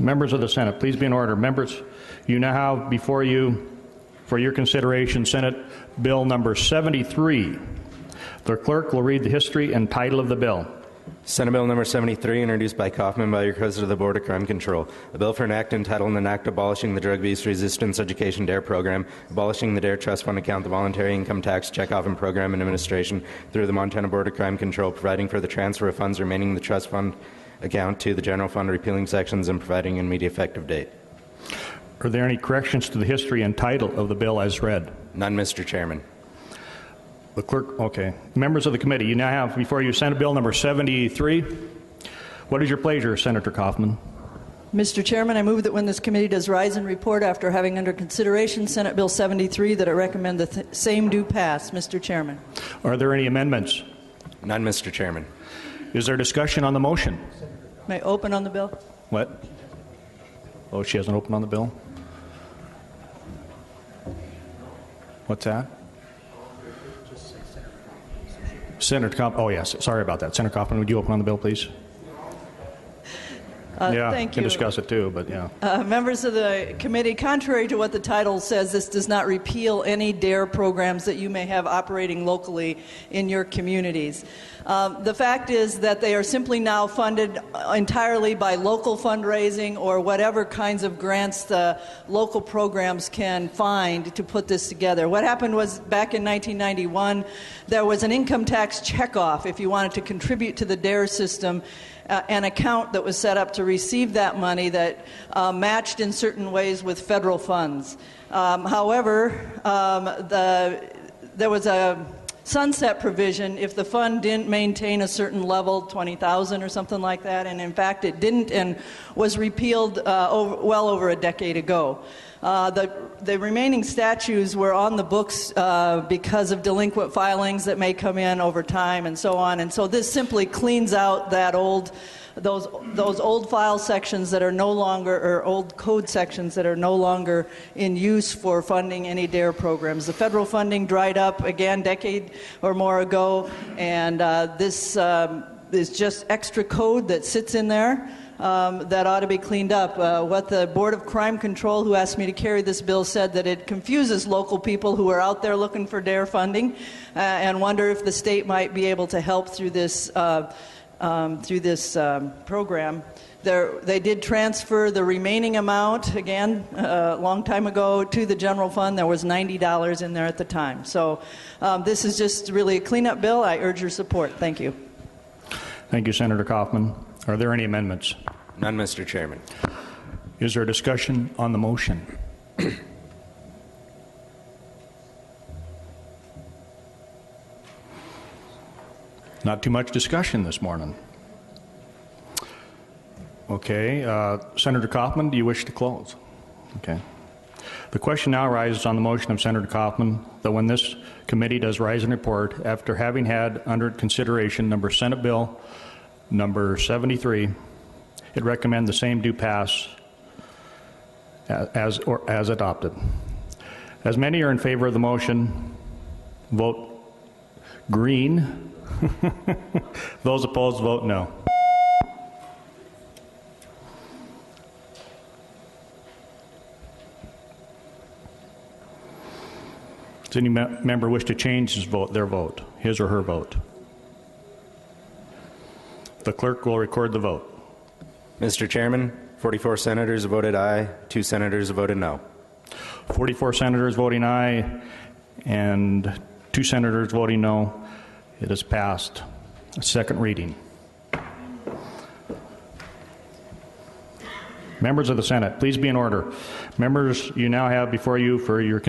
Members of the Senate, please be in order. Members, you now have before you for your consideration Senate Bill number 73. The clerk will read the history and title of the bill. Senate Bill number 73, introduced by Kaufman by your President of the Board of Crime Control. A bill for an act entitled an act abolishing the drug abuse resistance education DARE program, abolishing the DARE trust fund account, the voluntary income tax checkoff and program administration through the Montana Board of Crime Control, providing for the transfer of funds remaining in the trust fund account to the general fund, repealing sections, and providing an immediate effective date. Are there any corrections to the history and title of the bill as read? None, Mr. Chairman. The clerk, okay. Members of the committee, you now have before you Senate Bill number 73. What is your pleasure, Senator Kaufman? Mr. Chairman, I move that when this committee does rise and report after having under consideration Senate Bill 73, that I recommend the same do pass. Mr. Chairman. Are there any amendments? None, Mr. Chairman. Is there discussion on the motion? May I open on the bill? What? Oh, she hasn't opened on the bill? What's that? Senator Kaufman, oh yes, sorry about that. Senator Kaufman, would you open on the bill, please? Yeah, thank you. Can discuss it too, but yeah. Members of the committee, contrary to what the title says, this does not repeal any DARE programs that you may have operating locally in your communities. The fact is that they are simply now funded entirely by local fundraising or whatever kinds of grants the local programs can find to put this together. What happened was back in 1991, there was an income tax checkoff if you wanted to contribute to the DARE system. An account that was set up to receive that money that matched in certain ways with federal funds. However, there was a sunset provision if the fund didn't maintain a certain level, 20,000 or something like that, and in fact it didn't and was repealed well over a decade ago. The remaining statutes were on the books because of delinquent filings that may come in over time and so on, and so this simply cleans out that those old file sections that are no longer, or old code sections that are no longer in use for funding any DARE programs. The federal funding dried up again decade or more ago, and this is just extra code that sits in there. That ought to be cleaned up. What the Board of Crime Control, who asked me to carry this bill, said that it confuses local people who are out there looking for DARE funding and wonder if the state might be able to help through this program. They did transfer the remaining amount, again, a long time ago, to the general fund. There was $90 in there at the time. So this is just really a cleanup bill. I urge your support. Thank you. Thank you, Senator Kaufman. Are there any amendments? None, Mr. Chairman. Is there discussion on the motion? Not too much discussion this morning. Okay, Senator Kaufman, do you wish to close? Okay. The question now arises on the motion of Senator Kaufman that when this committee does rise and report, after having had under consideration Senate Bill number 73, it recommend the same do pass as adopted. As many are in favor of the motion, vote green. Those opposed, vote no. Does any member wish to change their vote, his or her vote? The clerk will record the vote. Mr. Chairman, 44 senators voted aye, 2 senators voted no. 44 senators voting aye and 2 senators voting no. It has passed. Second reading. Members of the Senate, please be in order. Members, you now have before you for your